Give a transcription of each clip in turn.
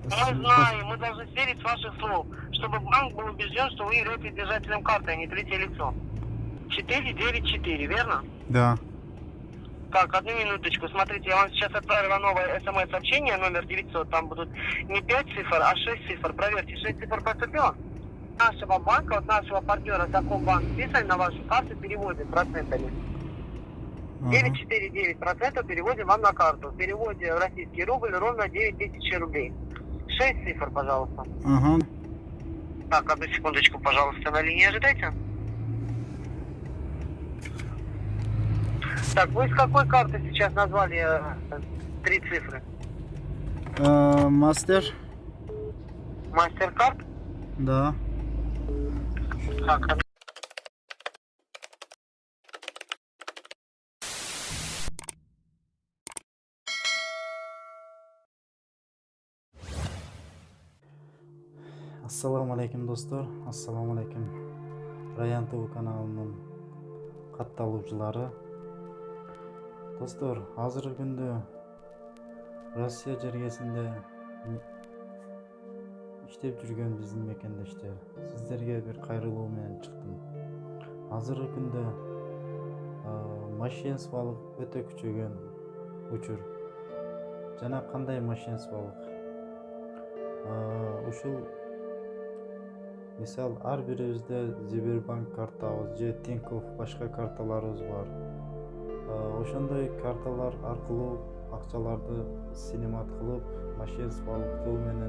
Мы знаем, мы должны сверить с ваших слов, чтобы банк был убежден, что вы являетесь держателем карты, а не третье лицо. 494, верно? Да. Так, одну минуточку. Смотрите, я вам сейчас отправила новое смс-сообщение, номер 900. Там будут не 5 цифр, а 6 цифр. Проверьте, 6 цифр поступило? Нашего банка, от нашего партнера Такомбанк списали на вашу карту, переводим процентами. 9,49% переводим вам на карту. В переводе в российский рубль ровно 9000 рублей. 6 цифр, пожалуйста. Ага. Так, одну секундочку, пожалуйста, на линии ожидайте. Так, вы с какой карты сейчас назвали 3 цифры? Мастер? Мастеркард? Да. Так, Assalomu alaykum do'stlar. Assalomu alaykum. Rayan TV kanalining kattaluvchilari. Do'stlar, hozirgi kunda Rossiya jarayonida ishlab yurgan bizning mekandoshlar, sizlarga bir qayg'u bilan chiqdim. Hozirgi kunda mashinsizlik o'ta kuchaygan uchur. Jana qanday mashinsizlik? O'sha misal har birimizda Sberbank kartamiz, Tinkoff boshqa kartalarimiz bor. O'shanday kartalar orqali aqchalarni sinimat qilib, mashinsizlik yo'lmen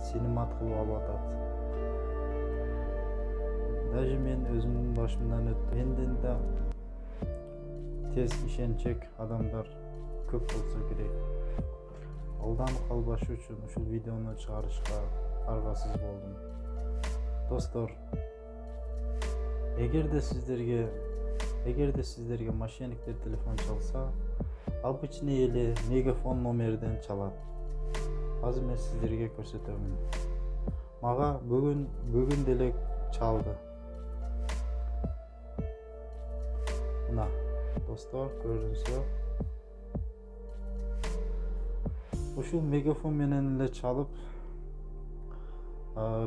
sinimat qilib olatadi. Даже men o'zimning boshimdan o'tdi. Endi tez ishonchak odamlar ko'p bo'lsa kerak. Aldanib qolmash uchun shu videoni chiqarishga arg'asiz bo'ldim. Do'stlar, agarda sizlarga moshiniklar telefon chalsa, обычный ele megafon nomeridan chaladi. Hozir men sizlarga ko'rsataman. Maga bugun dele chaldi. Mana do'stlar, ko'rinsa Şu megafon menenle çalıp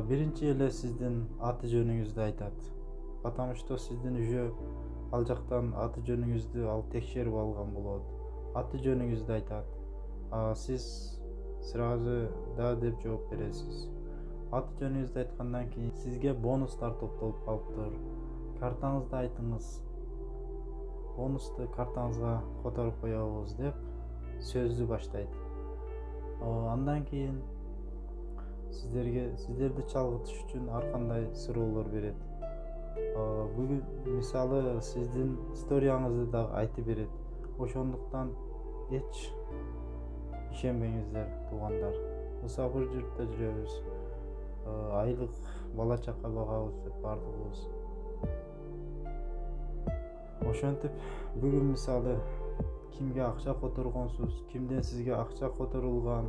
birinci ele sizden atı jönüңүздү айтат. Потому что sizden уже ал жактан аты жөнүңүздү ал текшерип алган болот. Аты жөнүңүздү айтат. Siz сразу да деп жооп бересиз. Аты жөнүңүздү айткандан кийин сизге бонустар топтолуп калыптыр. Картаңызды айтыңыз. Бонусту картаңызга которуп коебуз деп сөздү баштайт. Андан кейін сіздерді чалгытыш үчүн ар кандай суроолор берет. Бүгүн мисалы сиздин историяңызды да айтып берет. Ошондуктан эч ишенбеңиздер, туугандар. Мусафир журтта жүрөбүз. Айлык бала чака багабыз деп бардыгыбыз. Ошентип бүгүн мисалы kimge akça koturgansız, kimden sizge akça koturulgan,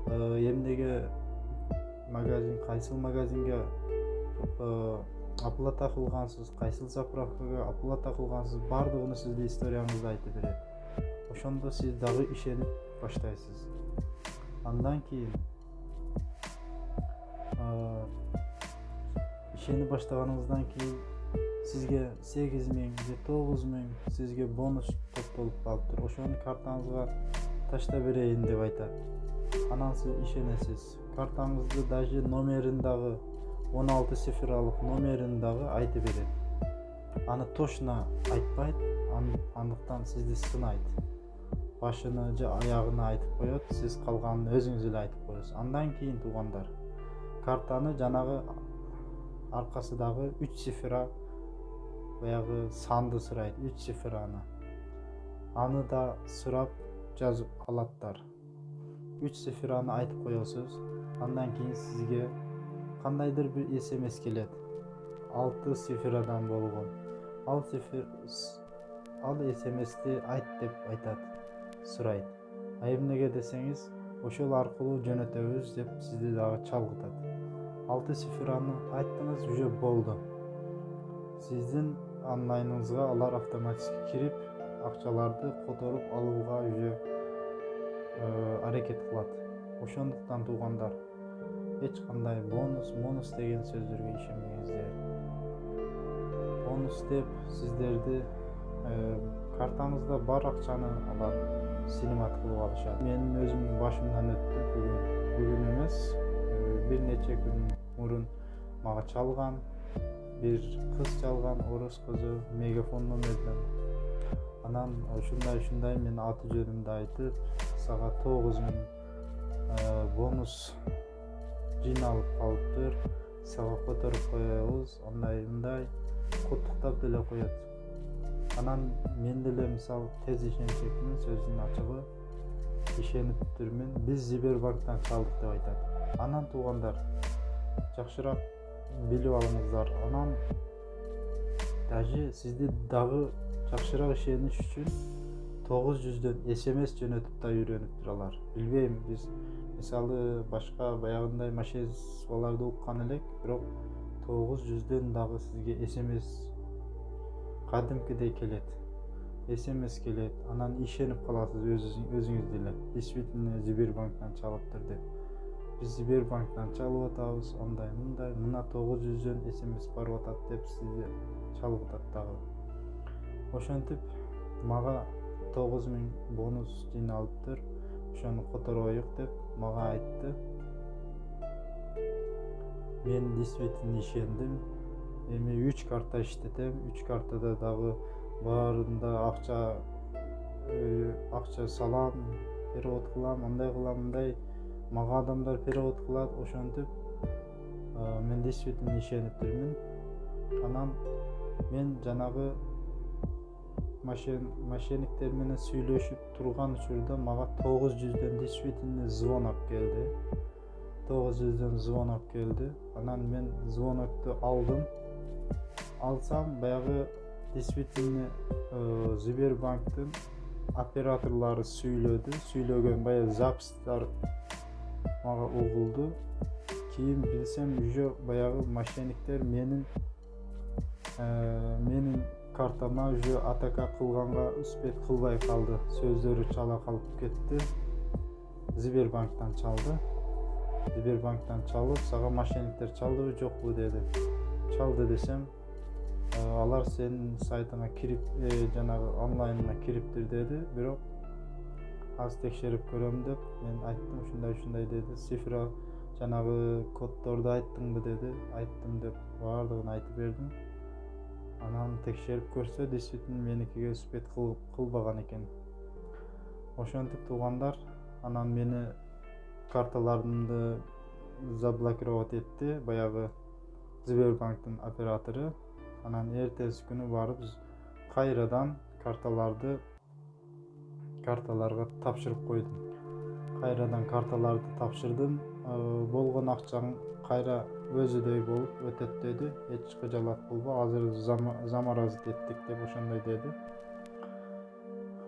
emdege magazin, qaysil magazinge apıla takılgansız, qaysil zapravkaga apıla takılgansız, bardığını sizde istoriyanızda aytып berет. Ошондо siz dagı işenip baştaysız. Andan keyin işenip başlaganыңыздан keyin sizge 8.000 же 9.000 sizge bonus топтолуп калыптыр. Ошону картаңызга таштап берейин деп айтат. Анан сиз ишенесиз. Картаңызды даже номерин дагы 16 цифрлык номерин дагы айтып берет. Аны точно айтпайт, андыктан сизди сынайт. Башыны же аягына айтып коет, сиз калганын өзүңүз эле айтып коесуз. Андан кийин туугандар, картаны жанагы аркасындагы 3 цифра баягы санды сурайт, 3 цифраны. Аны да сурап жазып алаттар. 3 цифраны айтып коесуз. Андан кийин сизге кандайдыр bir SMS келет. 6 цифрадан болгон. Ал SMS'ти айт деп айтат, сурайт. Эмнеге десеңиз, ошол аркылуу жөнөтөбүз деп сизди дагы чалгытат. 6 цифраны айттыңыз, уже болду. Сиздин онлайныңызга алар автоматик кирип, акчаларды которуп алууга уже аракет кылат. Ошондуктан туугандар, эч кандай бонус деген сөздөргө ишенбеңиздер. Бонус деп сиздерди картаңызда бар акчаны алар снимат кылып алышат. Менин өзүмдүн башымдан өттү. Бүгүн эмес, бир нече күн мурун мага чалган, бир кыз чалган, орус кызы, мегафон номерден. Анан ушундай мен аты жөнүмдү айтып, сага 9000 бонус жыйналып калыптыр, сага которуп коебуз, мындай куттуктап деле коет. Анан мен деле мисалы тез ишенчекмин, сөздүн ачыгы ишениптирмин. Биз Сбербанктан чалдык деп айтат. Анан туугандар, жакшыраак билип алыңыздар. Анан даже сизди дагы жакшыраак ишениш үчүн 900дөн SMS жөнөтүп да үйрөнүптүр алар. Билбейм, биз мисалы башка баягындай мошенничестволорду уккан элек, бирок 900дөн дагы сизге SMS кадимкидей келет. SMS келет. Анан ишенип каласыз өзүңүз деле. Действительно Сбербанктан чалыптыр деп. Биз Сбербанктан чалып атабыз, андай мындай, мына 900дөн SMS барып атат деп сизди чалып атат дагы. Ошентип мага 9000 бонус жыйналыптыр. Ошону котороюк деп мага айтты. Мен действительно ишендим. Эми 3 карта иштетем. 3 картада дагы баарында акча салам, перевод кылам, андай кылам, мындай мага адамдар перевод кылат. Ошентип мен действительно ишениптирмин. Анан мен жанагы мошенниктер менен сүйлөшүп турган учурда мага 900дөн действительно звонок келди. 900дөн звонок келди. Анан мен звонокту алдым. Алсам баягы действительно Сбербанктын операторлору сүйлөгөн баягы запистер мага угулду. Кийин билсем, уже баягы мошенниктер менин картама уже атака кылганга успет кылбай калды. Сөздөрү чала калып кетти. Сбербанктан чалды. Сбербанктан чалып, сага мошенниктер чалдыбы жокпу деди. Чалды десем, алар сенин сайтыңа кирип, жанагы онлайнына кириптир деди. Бирок аз текшерип көрөм деп мен айттым, ушундай деди. Цифра жанагы коддорду айттыңбы деди. Айттым деп баардыгын айтып бердим. Анан текшерип көрсө, действительно меникиге успет кылбаган экен. Ошентип туугандар, анан мени карталарымды заблокировать этти баягы Сбербанктын оператору. Анан эртеси күнү барып кайрадан карталарга тапшырып койдум. Кайрадан карталарды тапшырдым. Болгон акчаң кайра өзүдөй болуп өтөт деди. Эч кыжалат болбо, азыр заморозить эттик деп ошондой деди.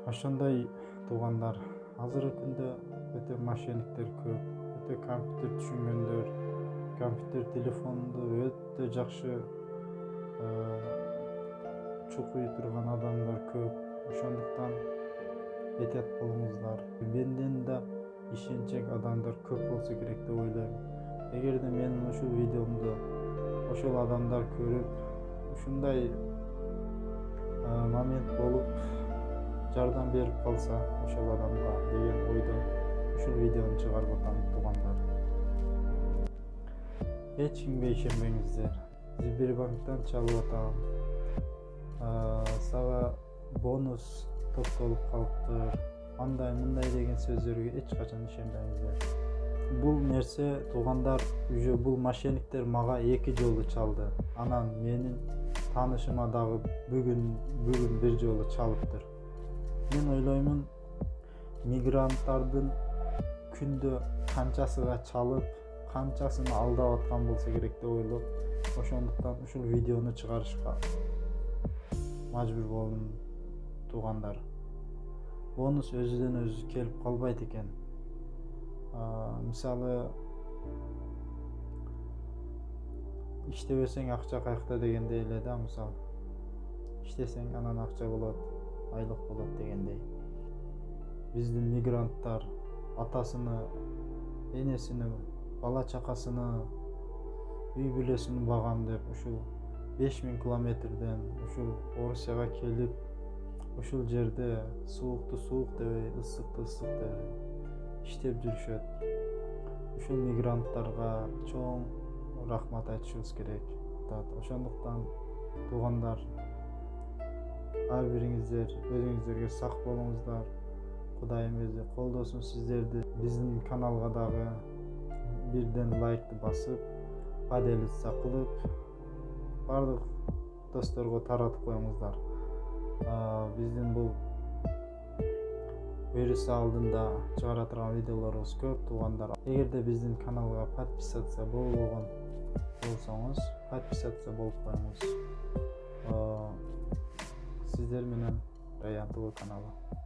Ошондой туугандар, азыркы күндө өтө мошенниктер көп, өтө компьютер түшүнгөндөр, компьютер телефонду өтө жакшы чукуй турган адамдар көп. Ошондуктан этият болуңуздар. Менден да ишенчек адамдар көп болсо керек деп ойлойм. Эгерде менин ушул видеомду ошол адамдар көрүп, ушундай момент болуп жардам берип калса ошол адамга деген ойдон ушул видеону чыгарып атам туугандар. Эч кимге ишенбеңиздер. Сбербанктан чалып атам. Сага бонус топтолуп калыптыр. Андай мындай деген сөздөргө эч качан ишенбеңиздер. Бул нерсе туугандар, уже бул мошенниктер мага 2 жолу чалды. Анан менин таанышыма дагы бүгүн бир жолу чалыптыр. Мен ойлоймун, мигранттардын күндө канчасыга чалып, канчасын алдап аткан болсо керек деп ойлоп, ошондуктан ушул видеону чыгарышка мажбур болдум туугандар. Бонус өзүдөн өзү келип калбайт экен. Мисалы иштебесең акча каякта дегендей эле да, мисалы иштесең анан акча болот, айлык болот дегендей. Биздин мигранттар атасыны энесini, бала чакасыны, үй бүлөсүн багам деп ушул 5000 километрден ушул Орусияга келип, ушул жерде суукту суук дебей, ысыкты ысык дебей иштеп жүрүшөт. Ушул мигранттарга чоң рахмат айтышыбыз керек. Ошондуктан туугандар, ар бириңиздер өзүңүздөргө сак болуңуздар. Кудайым өзү колдосун сиздерди. Биздин каналга дагы бирден лайкты басып, поделиться кылып, бардык досторго таратып коюңуздар. Биздин бул вирус алдында чыгара турган видеолорубуз көп, туугандар. Эгерде биздин каналга подписаться болбогон болсоңуз, подписаться болуп коюңуз. Сиздер менен Раян ТВ каналы.